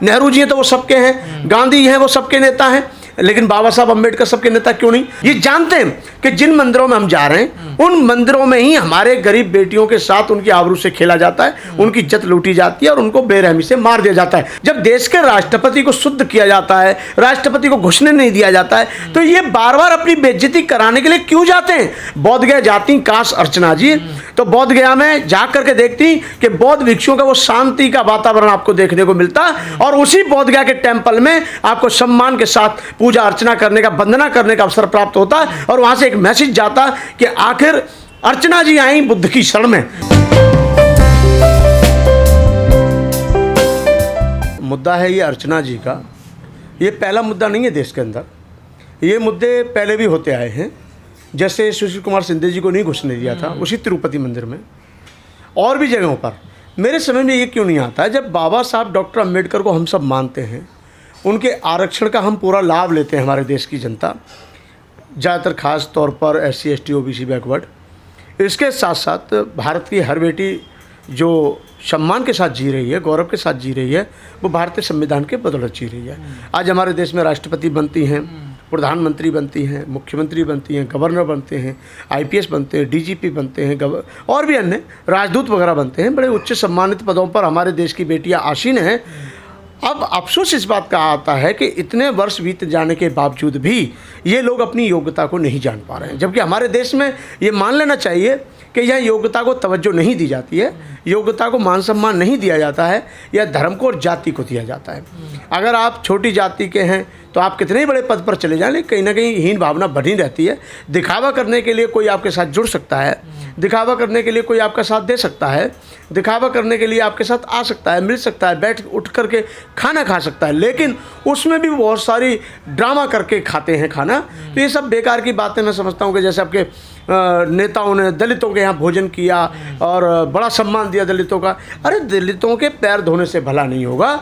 नेहरू जी हैं तो वो सबके हैं, गांधी हैं वो सबके नेता हैं, लेकिन बाबा साहब अम्बेडकर सबके नेता क्यों नहीं? ये जानते हैं कि जिन मंदिरों में हम जा रहे हैं उन मंदिरों में ही हमारे गरीब बेटियों के साथ उनकी आबरू से खेला जाता है, उनकी इज्जत लूटी जाती है और उनको बेरहमी से मार दिया जाता है। जब देश के राष्ट्रपति को शुद्ध किया जाता है, राष्ट्रपति को घुसने नहीं दिया जाता है, तो ये बार बार अपनी बेइज्जती कराने के लिए क्यों जाते हैं? बोध गया जाती काश अर्चना जी, तो बोध गया में जा करके देखती कि बौद्ध भिक्षुओं का वो शांति का वातावरण आपको देखने को मिलता, और उसी बोध गया के टेम्पल में आपको सम्मान के साथ पूजा अर्चना करने का, वंदना करने का अवसर प्राप्त होता, और वहां से एक मैसेज जाता कि आखिर अर्चना जी आई बुद्ध की शरण में। मुद्दा है ये अर्चना जी का, ये पहला मुद्दा नहीं है देश के अंदर, ये मुद्दे पहले भी होते आए हैं। जैसे सुशील कुमार शिंदे जी को नहीं घुसने दिया था उसी तिरुपति मंदिर में, और भी जगहों पर। मेरे समझ में ये क्यों नहीं आता है, जब बाबा साहब डॉक्टर अम्बेडकर को हम सब मानते हैं, उनके आरक्षण का हम पूरा लाभ लेते हैं, हमारे देश की जनता ज़्यादातर खास तौर पर SC ST OBC बैकवर्ड, इसके साथ साथ भारत की हर बेटी जो सम्मान के साथ जी रही है, गौरव के साथ जी रही है, वो भारतीय संविधान के बदौलत जी रही है। आज हमारे देश में राष्ट्रपति बनती हैं, प्रधानमंत्री बनती हैं, मुख्यमंत्री बनती हैं, गवर्नर बनते हैं, IPS बनते हैं, DGP बनते हैं, और भी अन्य राजदूत वगैरह बनते हैं। बड़े उच्च सम्मानित पदों पर हमारे देश की बेटियां आसीन हैं। अब अफसोस इस बात का आता है कि इतने वर्ष बीत जाने के बावजूद भी ये लोग अपनी योग्यता को नहीं जान पा रहे हैं, जबकि हमारे देश में ये मान लेना चाहिए कि यह योग्यता को तवज्जो नहीं दी जाती है, योग्यता को मान सम्मान नहीं दिया जाता है, या धर्म को और जाति को दिया जाता है। अगर आप छोटी जाति के हैं तो आप कितने ही बड़े पद पर चले जाएं, लेकिन कहीं ना कहीं हीन भावना बनी रहती है। दिखावा करने के लिए कोई आपके साथ जुड़ सकता है, दिखावा करने के लिए कोई आपका साथ दे सकता है, दिखावा करने के लिए आपके साथ आ सकता है, मिल सकता है, बैठ उठ करके खाना खा सकता है, लेकिन उसमें भी बहुत सारी ड्रामा करके खाते हैं खाना। तो ये सब बेकार की बातें मैं समझता हूँ कि जैसे आपके नेताओं ने दलितों के यहाँ भोजन किया और बड़ा सम्मान दिया दलितों का। अरे दलितों के पैर धोने से भला नहीं होगा,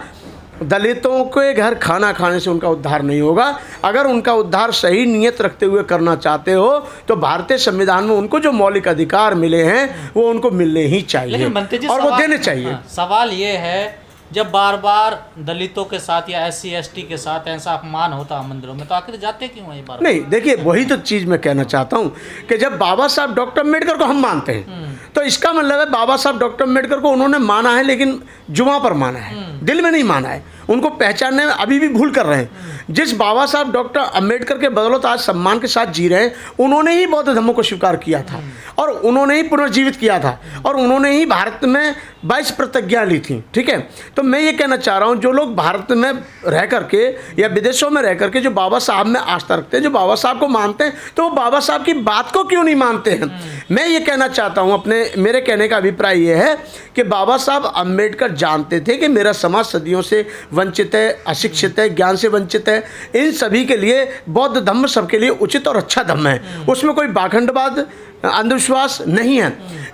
दलितों के घर खाना खाने से उनका उद्धार नहीं होगा। अगर उनका उद्धार सही नीयत रखते हुए करना चाहते हो तो भारतीय संविधान में उनको जो मौलिक अधिकार मिले हैं वो उनको मिलने ही चाहिए और वो देने चाहिए। सवाल ये है, जब बार बार दलितों के साथ या SC ST के साथ ऐसा अपमान होता है मंदिरों में, तो आखिर जाते क्यों हैं ये बार? नहीं, देखिए वही तो चीज़ मैं कहना चाहता हूँ कि जब बाबा साहब डॉक्टर अम्बेडकर को हम मानते हैं तो इसका मतलब है बाबा साहब डॉक्टर अम्बेडकर को उन्होंने माना है, लेकिन जुबां पर माना है, दिल में नहीं माना है। उनको पहचानने में अभी भी भूल कर रहे हैं। जिस बाबा साहब डॉक्टर अम्बेडकर के बदौलत आज सम्मान के साथ जी रहे हैं, उन्होंने ही बौद्ध धर्म को स्वीकार किया था और उन्होंने ही पुनर्जीवित किया था और उन्होंने ही भारत में 22 प्रतिज्ञा ली थी। ठीक है, तो मैं ये कहना चाह रहा हूँ, जो लोग भारत में रह करके या विदेशों में रह करके जो बाबा साहब में आस्था रखते हैं, जो बाबा साहब को मानते हैं, तो वो बाबा साहब की बात को क्यों नहीं मानते हैं? मैं ये कहना चाहता हूँ, मेरे कहने का अभिप्राय ये है कि बाबा साहब अम्बेडकर जानते थे कि मेरा समाज सदियों से वंचित है, अशिक्षित है, ज्ञान से वंचित है। इन सभी के लिए बौद्ध धर्म सबके लिए उचित और अच्छा धर्म है, उसमें कोई पाखंडवाद, अंधविश्वास नहीं है।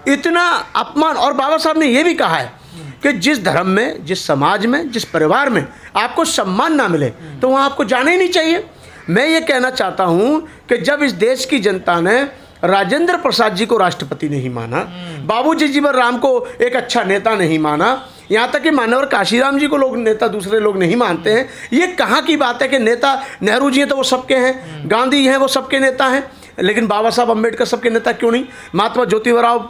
इतना अपमान, और बाबा साहब ने यह भी कहा है कि जिस धर्म में, जिस समाज में, जिस परिवार में आपको सम्मान ना मिले तो वहाँ आपको जाना ही नहीं चाहिए। मैं ये कहना चाहता हूँ कि जब इस देश की जनता ने राजेंद्र प्रसाद जी को राष्ट्रपति नहीं माना, बाबूजी जीवन राम को एक अच्छा नेता नहीं माना, यहाँ तक कि मानवर काशीराम जी को लोग नेता, दूसरे लोग नहीं मानते हैं, ये कहाँ की बात है कि नेता नेहरू जी हैं तो वो सबके हैं, गांधी हैं वो सबके नेता हैं, लेकिन बाबा साहब अम्बेडकर सबके नेता क्यों नहीं? महात्मा ज्योतिराव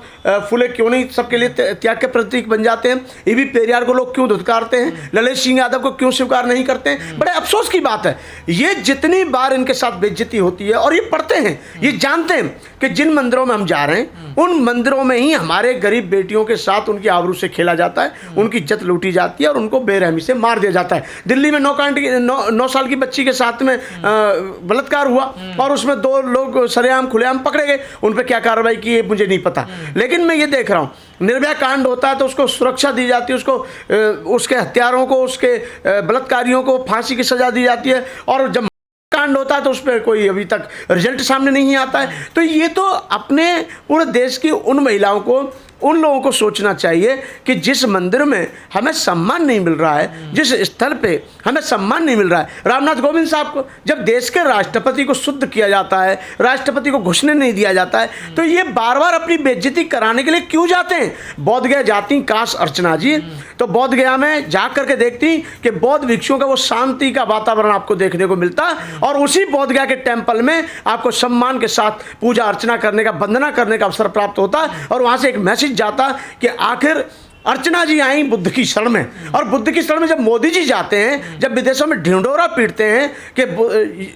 फुले क्यों नहीं सबके लिए त्याग के प्रतीक बन जाते हैं? A.B. पेरियार को लोग क्यों धुतकारते हैं? ललित सिंह यादव को क्यों स्वीकार नहीं करते हैं? बड़े अफसोस की बात है। ये जितनी बार इनके साथ बेइज्जती होती है, और ये पढ़ते हैं, ये जानते हैं कि जिन मंदिरों में हम जा रहे हैं उन मंदिरों में ही हमारे गरीब बेटियों के साथ उनकी आबरू से खेला जाता है, उनकी इज्जत लूटी जाती है और उनको बेरहमी से मार दिया जाता है। दिल्ली में 9 साल की बच्ची के साथ में बलात्कार हुआ और उसमें 2 लोग सरेआम खुलेआम पकड़े गए। उन पर क्या कार्रवाई की है मुझे नहीं पता, लेकिन मैं ये देख रहा हूँ, निर्भया कांड होता है तो उसको सुरक्षा दी जाती है, उसको उसके हत्यारों को, उसके बलात्कारियों को फांसी की सजा दी जाती है, और जब कांड होता है तो उस पर कोई अभी तक रिजल्ट सामने नहीं आता है। तो ये तो अपने पूरे देश की उन महिलाओं को उन लोगों को सोचना चाहिए कि जिस मंदिर में हमें सम्मान नहीं मिल रहा है, जिस स्थल पे हमें सम्मान नहीं मिल रहा है, रामनाथ कोविंद साहब को जब देश के राष्ट्रपति को शुद्ध किया जाता है, राष्ट्रपति को घुसने नहीं दिया जाता है, तो ये बार बार अपनी बेइज्जती कराने के लिए क्यों जाते हैं? बोध गया जाती काश अर्चना जी, तो बोध गया में जा करके देखती कि बौद्ध भिक्षुओं का वो शांति का वातावरण आपको देखने को मिलता, और उसी बोध गया के टेम्पल में आपको सम्मान के साथ पूजा अर्चना करने का, वंदना करने का अवसर प्राप्त होता, और वहाँ से एक मैसेज जाता कि आखिर अर्चना जी आई बुद्ध की शरण में। और बुद्ध की शरण में जब मोदी जी जाते हैं, जब विदेशों में ढिंढोरा पीटते हैं कि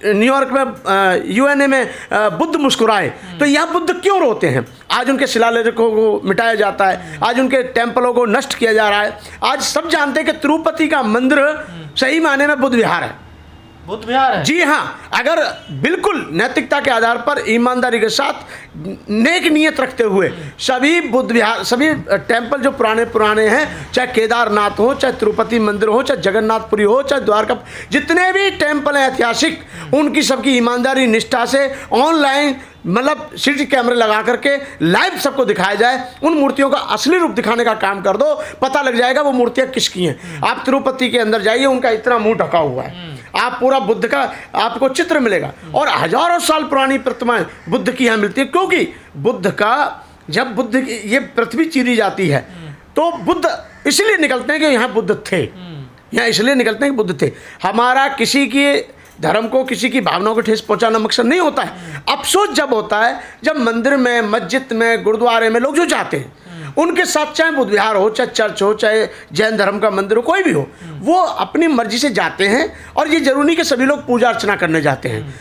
न्यूयॉर्क में यूएनए में बुद्ध मुस्कुराए, तो यहाँ बुद्ध क्यों रोते हैं? आज उनके शिलालेखों को मिटाया जाता है, आज उनके टेम्पलों को नष्ट किया जा रहा है। आज सब जानते हैं कि तिरुपति का मंदिर सही मायने में बुद्ध विहार है, बुद्ध विहार है। जी हाँ, अगर बिल्कुल नैतिकता के आधार पर ईमानदारी के साथ नेक नियत रखते हुए सभी बुद्ध विहार, सभी टेम्पल जो पुराने पुराने हैं, चाहे केदारनाथ हो, चाहे तिरुपति मंदिर हो, चाहे जगन्नाथपुरी हो, चाहे द्वारका, जितने भी टेम्पल हैं ऐतिहासिक, उनकी सबकी ईमानदारी निष्ठा से ऑनलाइन मतलब सीसी कैमरे लगा करके लाइव सबको दिखाया जाए। उन मूर्तियों का असली रूप दिखाने का काम कर दो, पता लग जाएगा वो मूर्तियाँ किसकी हैं। आप तिरुपति के अंदर जाइए, उनका इतना मुंह ढका हुआ है, आप पूरा बुद्ध का आपको चित्र मिलेगा, और हजारों साल पुरानी प्रतिमाएं बुद्ध की यहाँ मिलती है। क्योंकि बुद्ध का जब बुद्ध की ये पृथ्वी चीरी जाती है तो बुद्ध इसलिए निकलते हैं कि यहाँ बुद्ध थे, यहाँ इसलिए निकलते हैं कि बुद्ध थे। हमारा किसी की धर्म को, किसी की भावनाओं को ठेस पहुंचाना मकसद नहीं होता है। अफसोस जब होता है जब मंदिर में, मस्जिद में, गुरुद्वारे में लोग जो जाते हैं उनके साथ, चाहे बुद्ध विहार हो, चाहे चर्च हो, चाहे जैन धर्म का मंदिर हो, कोई भी हो, वो अपनी मर्जी से जाते हैं। और ये जरूरी नहीं कि सभी लोग पूजा अर्चना करने जाते हैं,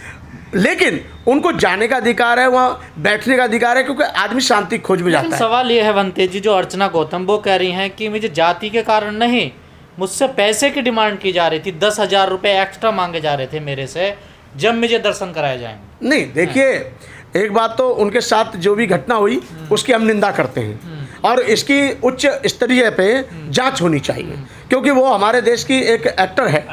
लेकिन उनको जाने का अधिकार है, वहाँ बैठने का अधिकार है, क्योंकि आदमी शांति खोज में जाता है। सवाल ये है वंते जी, जो अर्चना गौतम वो कह रही हैं कि मुझे जाति के कारण नहीं, मुझसे पैसे की डिमांड की जा रही थी, 10,000 रुपये एक्स्ट्रा मांगे जा रहे थे मेरे से जब मुझे दर्शन कराए जाएंगे। नहीं, देखिए, एक बात तो उनके साथ जो भी घटना हुई उसकी हम निंदा करते हैं, और इसकी उच्च स्तरीय पे जांच होनी चाहिए, क्योंकि वो हमारे देश की एक एक्टर है,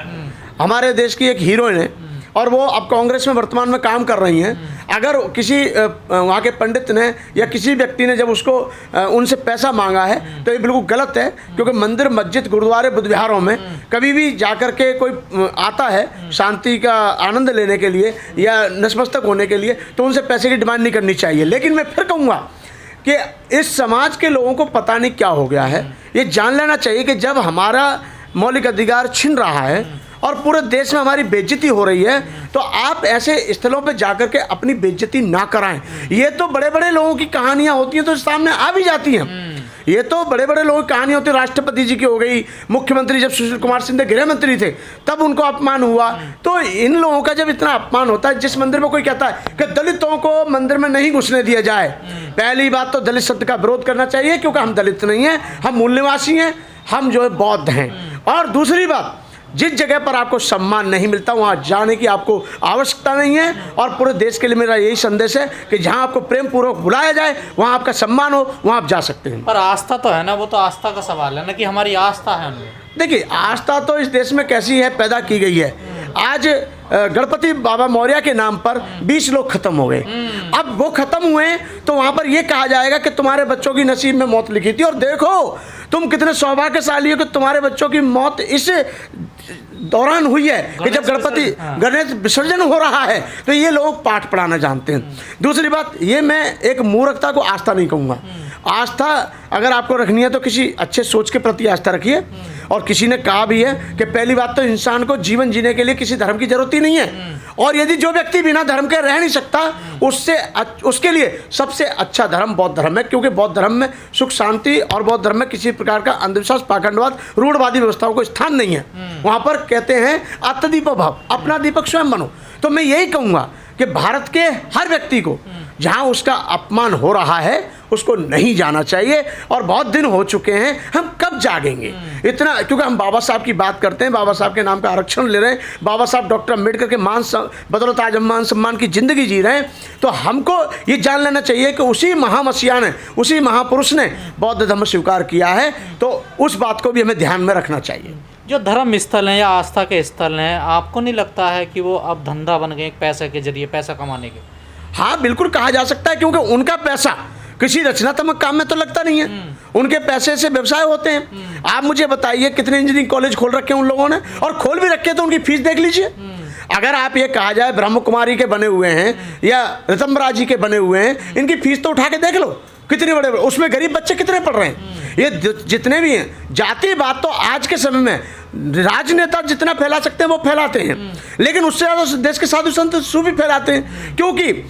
हमारे देश की एक हीरोइन है, और वो अब कांग्रेस में वर्तमान में काम कर रही हैं। अगर किसी वहाँ के पंडित ने या किसी व्यक्ति ने जब उसको उनसे पैसा मांगा है तो ये बिल्कुल गलत है, क्योंकि मंदिर, मस्जिद, गुरुद्वारे, बुद्ध विहारों में कभी भी जाकर के कोई आता है शांति का आनंद लेने के लिए या नतमस्तक होने के लिए, तो उनसे पैसे की डिमांड नहीं करनी चाहिए। लेकिन मैं फिर कहूँगा कि इस समाज के लोगों को पता नहीं क्या हो गया है, ये जान लेना चाहिए कि जब हमारा मौलिक अधिकार छिन रहा है और पूरे देश में हमारी बेइज्जती हो रही है, तो आप ऐसे स्थलों पे जाकर के अपनी बेइज्जती ना कराएं। ये तो बड़े बड़े लोगों की कहानियां होती हैं तो सामने आ भी जाती हैं। ये तो बड़े बड़े लोगों की कहानी होती है, राष्ट्रपति जी की हो गई, मुख्यमंत्री जब सुशील कुमार सिंह गृह मंत्री थे तब उनको अपमान हुआ। तो इन लोगों का जब इतना अपमान होता है, जिस मंदिर में कोई कहता है कि दलितों को मंदिर में नहीं घुसने दिया जाए, पहली बात तो दलित शब्द का विरोध करना चाहिए, क्योंकि हम दलित नहीं हैं, हम मूल निवासी हैं, हम जो है बौद्ध हैं। और दूसरी बात, जिस जगह पर आपको सम्मान नहीं मिलता वहाँ जाने की आपको आवश्यकता नहीं है। और पूरे देश के लिए मेरा यही संदेश है कि जहाँ आपको प्रेम पूर्वक बुलाया जाए, वहाँ आपका सम्मान हो, वहाँ आप जा सकते हैं। पर आस्था तो है ना, वो तो आस्था का सवाल है ना, कि हमारी आस्था है उनमें। देखिए, आस्था तो इस देश में कैसी है, पैदा की गई है। आज गणपति बाबा मौर्य के नाम पर 20 लोग खत्म हो गए। अब वो खत्म हुए तो वहाँ पर ये कहा जाएगा कि तुम्हारे बच्चों की नसीब में मौत लिखी थी, और देखो तुम कितने सौभाग्यशाली हो कि तुम्हारे बच्चों की मौत इस दौरान हुई है कि जब गणेश विसर्जन हो रहा है। तो ये लोग पाठ पढ़ाना जानते हैं। दूसरी बात, ये मैं एक मूर्खता को आस्था नहीं कहूँगा। आस्था अगर आपको रखनी है तो किसी अच्छे सोच के प्रति आस्था रखिए। और किसी ने कहा भी है कि पहली बात तो इंसान को जीवन जीने के लिए किसी धर्म की जरूरत ही नहीं है, और यदि जो व्यक्ति बिना धर्म के रह नहीं सकता उसके लिए सबसे अच्छा धर्म बौद्ध धर्म है, क्योंकि बौद्ध धर्म में सुख शांति, और बौद्ध धर्म में किसी प्रकार का अंधविश्वास, पाखंडवाद, रूढ़वादी व्यवस्थाओं को स्थान नहीं है। वहाँ पर कहते हैं आत्मदीपक भाव, अपना दीपक स्वयं बनो। तो मैं यही कहूँगा कि भारत के हर व्यक्ति को जहाँ उसका अपमान हो रहा है उसको नहीं जाना चाहिए। और बहुत दिन हो चुके हैं, हम कब जागेंगे इतना, क्योंकि हम बाबा साहब की बात करते हैं, बाबा साहब के नाम का आरक्षण ले रहे हैं, बाबा साहब डॉक्टर अम्बेडकर के मान बदौलत आज हम मान सम्मान की ज़िंदगी जी रहे हैं। तो हमको ये जान लेना चाहिए कि उसी महामसीहा ने, उसी महापुरुष ने बौद्ध धर्म स्वीकार किया है, तो उस बात को भी हमें ध्यान में रखना चाहिए। जो धर्म स्थल हैं या आस्था के स्थल हैं, आपको नहीं लगता है कि वो अब धंधा बन गए, पैसे के जरिए, पैसा कमाने के? हाँ, बिल्कुल कहा जा सकता है, क्योंकि उनका पैसा किसी रचनात्मक काम में तो लगता नहीं है, उनके पैसे से व्यवसाय होते हैं। आप मुझे बताइए कितने इंजीनियरिंग कॉलेज खोल रखे हैं उन लोगों ने, और खोल भी रखे तो उनकी फीस देख लीजिए। अगर आप ये कहा जाए ब्रह्म कुमारी के बने हुए हैं या ऋतंबरा जी के बने हुए हैं, इनकी फीस तो उठा के देख लो कितने बड़े, उसमें गरीब बच्चे कितने पढ़ रहे हैं। ये जितने भी हैं, जाति बात तो आज के समय में राजनेता जितना फैला सकते हैं वो फैलाते हैं, लेकिन उससे ज़्यादा देश के साधु संत सु भी फैलाते हैं। क्योंकि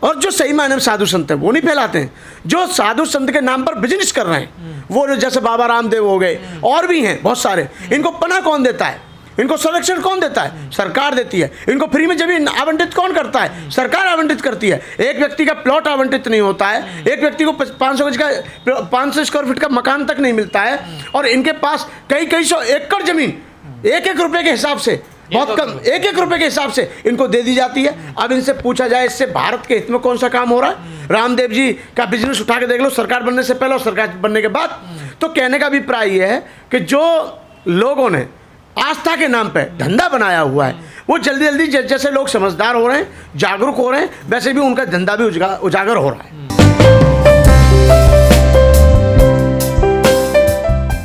और जो सही मायने में साधु संत हैं वो नहीं फैलाते हैं, जो साधु संत के नाम पर बिजनेस कर रहे हैं, वो जैसे बाबा रामदेव हो गए और भी हैं बहुत सारे, इनको पनाह कौन देता है, इनको संरक्षण कौन देता है, सरकार देती है। इनको फ्री में जमीन आवंटित कौन करता है, सरकार आवंटित करती है। एक व्यक्ति का प्लॉट आवंटित नहीं होता है, एक व्यक्ति को 500 गज का 500 स्क्वायर फीट का मकान तक नहीं मिलता है, और इनके पास कई सौ एकड़ जमीन 1-1 रुपए के हिसाब से, बहुत कम 1-1 रुपए के हिसाब से इनको दे दी जाती है। अब इनसे पूछा जाए इससे भारत के हित में कौन सा काम हो रहा है? रामदेव जी का बिजनेस उठा के देख लो, सरकार बनने से पहले और सरकार बनने के बाद। तो कहने का अभिप्राय यह है कि जो लोगों ने आस्था के नाम पे धंधा बनाया हुआ है, वो जल्दी जल्दी जैसे लोग समझदार हो रहे हैं, जागरूक हो रहे हैं, वैसे भी उनका धंधा भी उजागर हो रहा है।